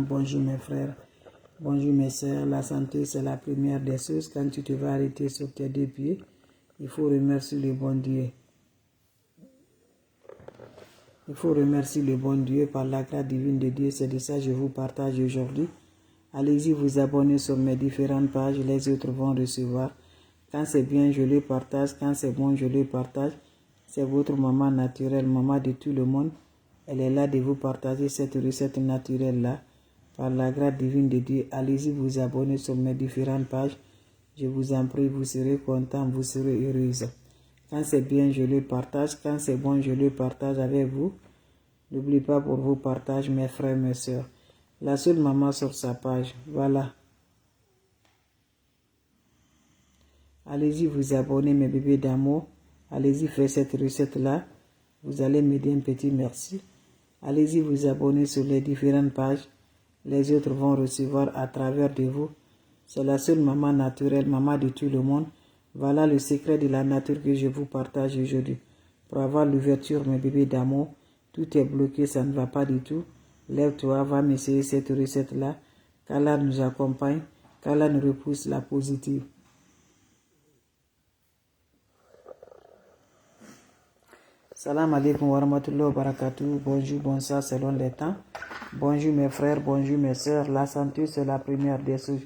bonjour mes frères, bonjour mes sœurs. La santé, c'est la première des choses. Quand tu te vas arrêter sur tes deux pieds, il faut remercier le bon Dieu. Il faut remercier le bon Dieu par la grâce divine de Dieu. C'est de ça que je vous partage aujourd'hui. Allez-y vous abonner sur mes différentes pages. Les autres vont recevoir. Quand c'est bien, je le partage. Quand c'est bon, je le partage. C'est votre maman naturelle, maman de tout le monde. Elle est là de vous partager cette recette naturelle-là. Par la grâce divine de Dieu, allez-y vous abonner sur mes différentes pages. Je vous en prie, vous serez content, vous serez heureuse. Quand c'est bien, je le partage. Quand c'est bon, je le partage avec vous. N'oubliez pas pour vos partages, mes frères, mes sœurs. La seule maman sur sa page. Voilà. Allez-y vous abonner, mes bébés d'amour. Allez-y faire cette recette-là. Vous allez m'aider un petit merci. Allez-y vous abonner sur les différentes pages. Les autres vont recevoir à travers de vous. C'est la seule maman naturelle, maman de tout le monde. Voilà le secret de la nature que je vous partage aujourd'hui. Pour avoir l'ouverture, mes bébés d'amour, tout est bloqué, ça ne va pas du tout. Lève-toi, va m'essayer cette recette-là. Qu'Allah nous accompagne, qu'Allah nous repousse la positive. Salam alaikum wa rahmatullahi wa barakatuh. Bonjour, bonsoir selon les temps. Bonjour mes frères, bonjour mes sœurs. La santé, c'est la première des choses.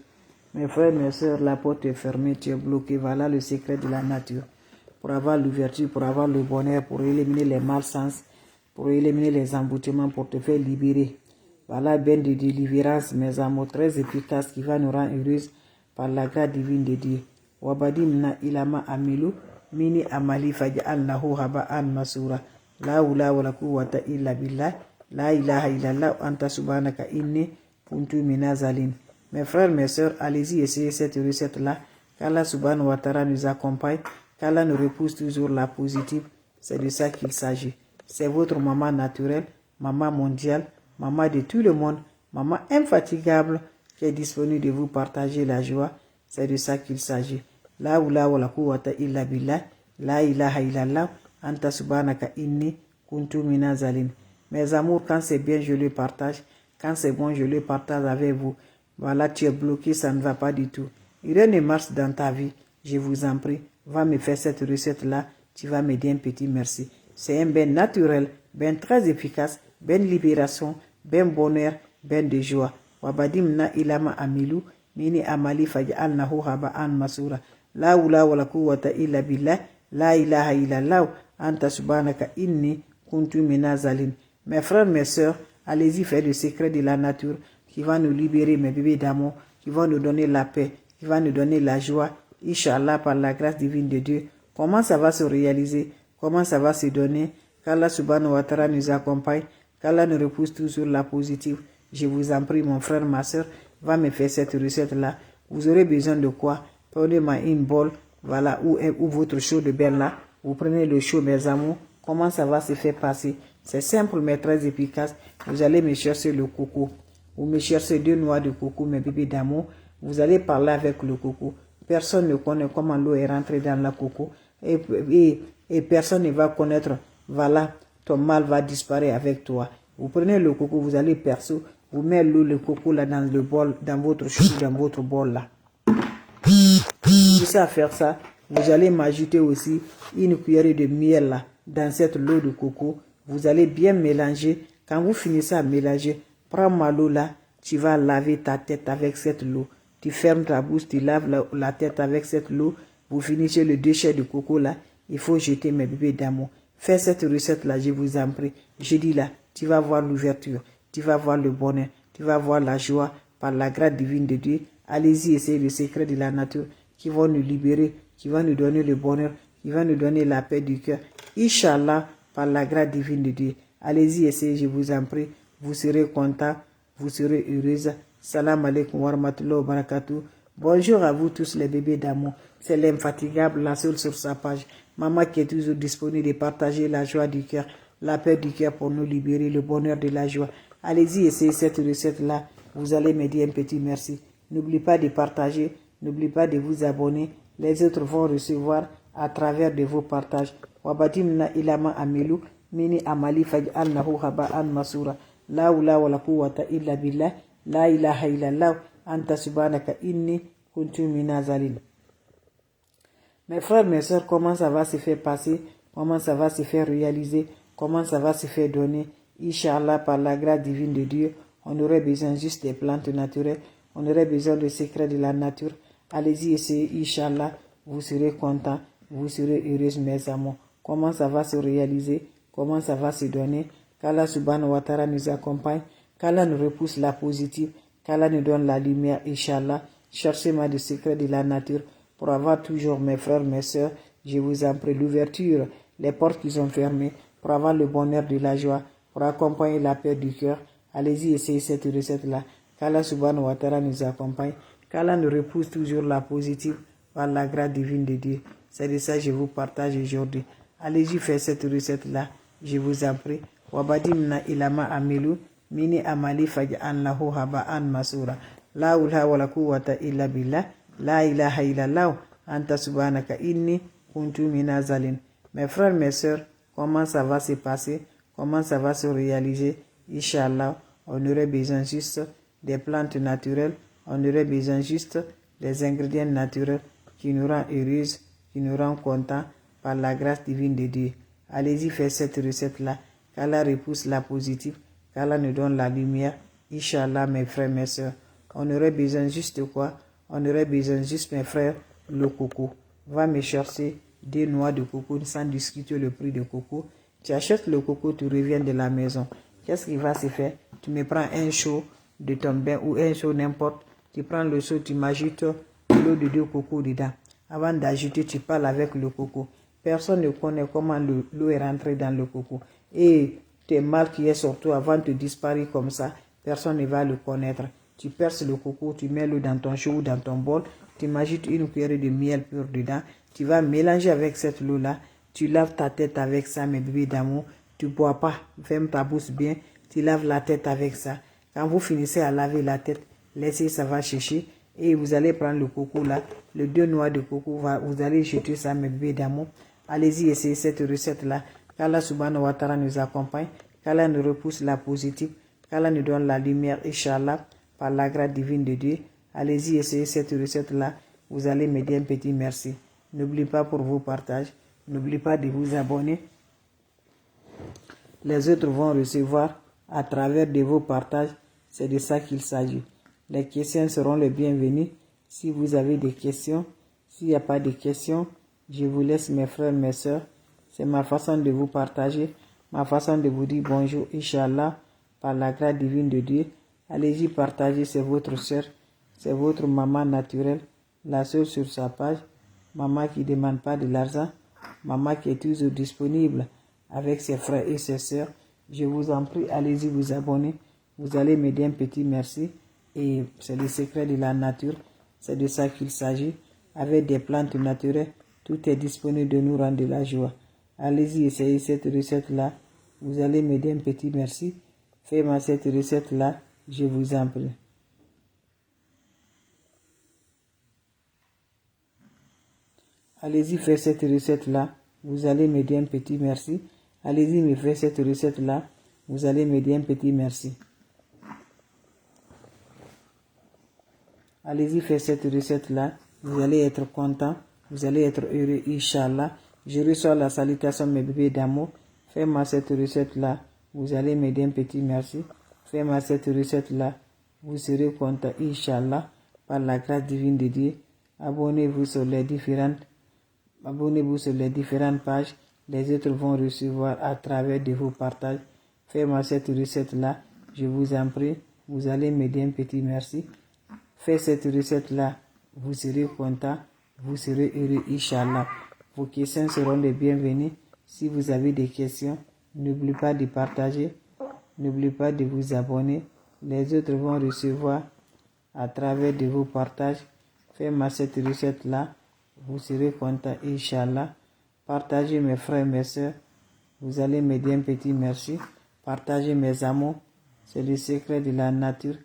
Mes frères, mes sœurs, la porte est fermée, tu es bloqué. Voilà le secret de la nature. Pour avoir l'ouverture, pour avoir le bonheur, pour éliminer les malsens, pour éliminer les emboutements, pour te faire libérer. Voilà bien de délivrance, mes amours, très efficace qui va nous rendre heureuses par la grâce divine de Dieu. Wabadim ilama amilu. Mini amali faj'alnahu haba'an masura. La hawla wala quwwata illa billah. La ilaha illallah anta subhanaka inni kuntu minazalin. Mes frères, mes sœurs, allez-y essayer cette recette-là. Qu'Allah subhanahu wa ta'ala nous accompagne. Qu'Allah nous repousse toujours la positive. C'est de ça qu'il s'agit. C'est votre maman naturelle, maman mondiale, maman de tout le monde, maman infatigable qui est disponible de vous partager la joie. C'est de ça qu'il s'agit. La hawla wala quwwata illa billah. La ilaha illallah. Anta subhanaka inni kuntu minazalin. Mes amours, quand c'est bien, je le partage. Quand c'est bon, je le partage avec vous. Voilà, tu es bloqué, ça ne va pas du tout. Rien ne marche dans ta vie. Je vous en prie, va me faire cette recette-là. Tu vas m'aider un petit merci. C'est un bain naturel, bain très efficace, bain libération, bain bonheur, bain de joie. Wabadimna ilama amilu. Mini amali faj'alnahu haba'an masura. La hawla wala quwwata illa billah. La ilaha illallah. Anta subhanaka inni kuntu minazalin. Mes frères, mes sœurs, allez-y faire le secret de la nature qui va nous libérer, mes bébés d'amour, qui va nous donner la paix, qui va nous donner la joie. Inch'Allah, par la grâce divine de Dieu. Comment ça va se réaliser? Comment ça va se donner? Qu'Allah subhanahu wa ta'ala nous accompagne. Qu'Allah nous repousse toujours la positive. Je vous en prie, mon frère, ma sœur, va me faire cette recette-là. Vous aurez besoin de quoi? Prenez-moi une bol, voilà, ou votre chaud de bain là. Vous prenez le chaud, mes amours. Comment ça va se faire passer? C'est simple, mais très efficace. Vous allez me chercher le coco. Vous me cherchez 2 noix de coco, mes bébés d'amour. Vous allez parler avec le coco. Personne ne connaît comment l'eau est rentrée dans la coco. Et personne ne va connaître, voilà, ton mal va disparaître avec toi. Vous prenez le coco, vous allez percer. Vous mettez l'eau, le coco là dans le bol, dans votre chou, dans votre bol là. Vous savez faire ça, vous allez m'ajouter aussi une cuillerée de miel là, dans cette eau de coco. Vous allez bien mélanger. Quand vous finissez à mélanger, prends ma l'eau là, tu vas laver ta tête avec cette eau. Tu fermes ta bouche, tu laves la tête avec cette eau. Vous finissez le déchet de coco là, il faut jeter, mes bébés d'amour. Faites cette recette là, je vous en prie. Je dis là, tu vas voir l'ouverture, tu vas voir le bonheur, tu vas voir la joie par la grâce divine de Dieu. Allez-y, essayez le secret de la nature qui va nous libérer, qui va nous donner le bonheur, qui va nous donner la paix du cœur. Inch'Allah, par la grâce divine de Dieu. Allez-y, essayez, je vous en prie. Vous serez content, vous serez heureuse. Salam alaikum wa rahmatullahi wa barakatuh. Bonjour à vous tous les bébés d'amour. C'est l'infatigable, la seule sur sa page. Maman qui est toujours disponible de partager la joie du cœur, la paix du cœur pour nous libérer, le bonheur de la joie. Allez-y, essayez cette recette-là. Vous allez me dire un petit merci. N'oubliez pas de partager, n'oubliez pas de vous abonner. Les autres vont recevoir à travers de vos partages. Wabadimna ilama amilu, mini amali faj'alnahu haba'an masura. La hawla wala quwwata illa billah. La ilaha illallah, anta subhanaka inni kuntu minazalin. Mes frères, mes soeurs, comment ça va se faire passer? Comment ça va se faire réaliser? Comment ça va se faire donner? Inch'Allah, par la grâce divine de Dieu, on aurait besoin juste des plantes naturelles. On aurait besoin des secrets de la nature. Allez-y, essayez, Inch'Allah. Vous serez contents. Vous serez heureux, mes amours. Comment ça va se réaliser? Comment ça va se donner? Qu'Allah subhanahu wa ta'ala nous accompagne. Qu'Allah nous repousse la positive. Qu'Allah nous donne la lumière, Inch'Allah. Cherchez-moi des secrets de la nature pour avoir toujours mes frères, mes soeurs. Je vous en prie, l'ouverture, les portes qui sont fermées, pour avoir le bonheur de la joie, pour accompagner la paix du cœur. Allez-y, essayez cette recette-là. Qu'Allah subhanahu wa ta'ala nous accompagne. Qu'Allah nous repousse toujours la positive par la grâce divine de Dieu. C'est de ça que je vous partage aujourd'hui. Allez-y, faites cette recette-là. Je vous en prie. Wabadimna ilama amilu mini amali faj'an lahu haba'an masura. La ulha wa la quwwata illa billah. La ilaha illallah. Anta subhanaka inni kuntu minazalin. Mes frères, mes soeurs, comment ça va se passer? Comment ça va se réaliser? Inch'Allah, on aurait besoin juste des plantes naturelles. On aurait besoin juste des ingrédients naturels qui nous rendent heureuses, qui nous rendent contents par la grâce divine de Dieu. Allez-y, faites cette recette-là. Qu'Allah repousse la positive. Qu'Allah nous donne la lumière. Inch'Allah, mes frères, mes soeurs. On aurait besoin juste de quoi? On aurait besoin juste, mes frères, le coco. Va me chercher des noix de coco sans discuter le prix de coco. Tu achètes le coco, tu reviens de la maison. Qu'est-ce qui va se faire? Tu me prends un seau de ton bain ou un seau n'importe. Tu prends le seau, tu m'ajoutes l'eau de 2 cocos dedans. Avant d'ajouter, tu parles avec le coco. Personne ne connaît comment l'eau est rentrée dans le coco. Et tes mal qui est surtout avant de disparaître comme ça, personne ne va le connaître. Tu perces le coco, tu mets l'eau dans ton seau ou dans ton bol, tu m'ajoutes une cuillerée de miel pur dedans. Tu vas mélanger avec cette eau-là. Tu laves ta tête avec ça, mes bébés d'amour. Tu ne bois pas, ferme ta bouche bien. Tu laves la tête avec ça. Quand vous finissez à laver la tête, laissez ça va sécher. Et vous allez prendre le coco là, les 2 noix de coco, vous allez jeter ça, mes bébés d'amour. Allez-y, essayez cette recette-là. Qu'Allah subhanahu wa ta'ala nous accompagne. Qu'Allah nous repousse la positive. Qu'Allah nous donne la lumière, Inch'Allah, par la grâce divine de Dieu. Allez-y, essayez cette recette-là. Vous allez me dire un petit merci. N'oubliez pas pour vos partages. N'oubliez pas de vous abonner. Les autres vont recevoir à travers de vos partages. C'est de ça qu'il s'agit. Les questions seront les bienvenues. Si vous avez des questions, s'il n'y a pas de questions, je vous laisse, mes frères, mes soeurs. C'est ma façon de vous partager, ma façon de vous dire bonjour, Inch'Allah, par la grâce divine de Dieu. Allez-y, partagez, c'est votre soeur, c'est votre maman naturelle, la soeur sur sa page, maman qui ne demande pas de l'argent, maman qui est toujours disponible avec ses frères et ses soeurs. Je vous en prie, allez-y vous abonner. Vous allez me dire un petit merci. Et c'est le secret de la nature. C'est de ça qu'il s'agit. Avec des plantes naturelles, tout est disponible de nous rendre de la joie. Allez-y, essayez cette recette-là. Vous allez me dire un petit merci. Faites-moi cette recette-là. Je vous en prie. Allez-y, faites cette recette-là. Vous allez me dire un petit merci. Allez-y, me faire cette recette-là. Vous allez me dire un petit merci. Allez-y, faites cette recette-là. Vous allez être content. Vous allez être heureux, Inch'Allah. Je reçois la salutation, mes bébés d'amour. Faites-moi cette recette-là. Vous allez me dire un petit merci. Faites-moi cette recette-là. Vous serez content, Inch'Allah, par la grâce divine de Dieu. Abonnez-vous sur les différentes pages. Les autres vont recevoir à travers de vos partages. Faites-moi cette recette-là. Je vous en prie. Vous allez me dire un petit merci. Faites cette recette-là. Vous serez content. Vous serez heureux, Inch'Allah. Vos questions seront les bienvenues. Si vous avez des questions, n'oubliez pas de partager. N'oubliez pas de vous abonner. Les autres vont recevoir à travers de vos partages. Faites-moi cette recette-là. Vous serez content, Inch'Allah. Partagez, mes frères et mes soeurs. Vous allez me dire un petit merci. Partagez, mes amours. C'est le secret de la nature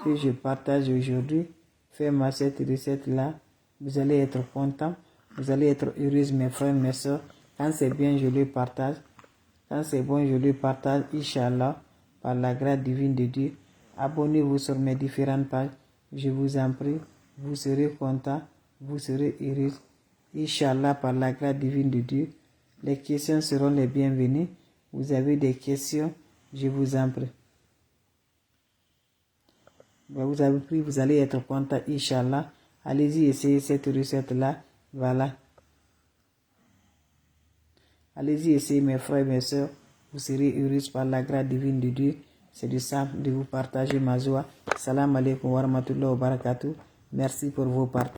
que je partage aujourd'hui. Faites-moi cette recette-là. Vous allez être content. Vous allez être heureuse, mes frères, mes soeurs. Quand c'est bien, je le partage. Quand c'est bon, je le partage, Inch'Allah, par la grâce divine de Dieu. Abonnez-vous sur mes différentes pages. Je vous en prie. Vous serez content. Vous serez heureux. Inch'Allah, par la grâce divine de Dieu. Les questions seront les bienvenues. Vous avez des questions, je vous en prie. Vous avez pris, vous allez être content, Inch'Allah. Allez-y, essayez cette recette-là. Voilà. Allez-y, essayez, mes frères et mes soeurs. Vous serez heureux par la grâce divine de Dieu. C'est du simple de vous partager ma joie. Salam alaikum wa rahmatullahi wa barakatuh. Merci pour vos partages.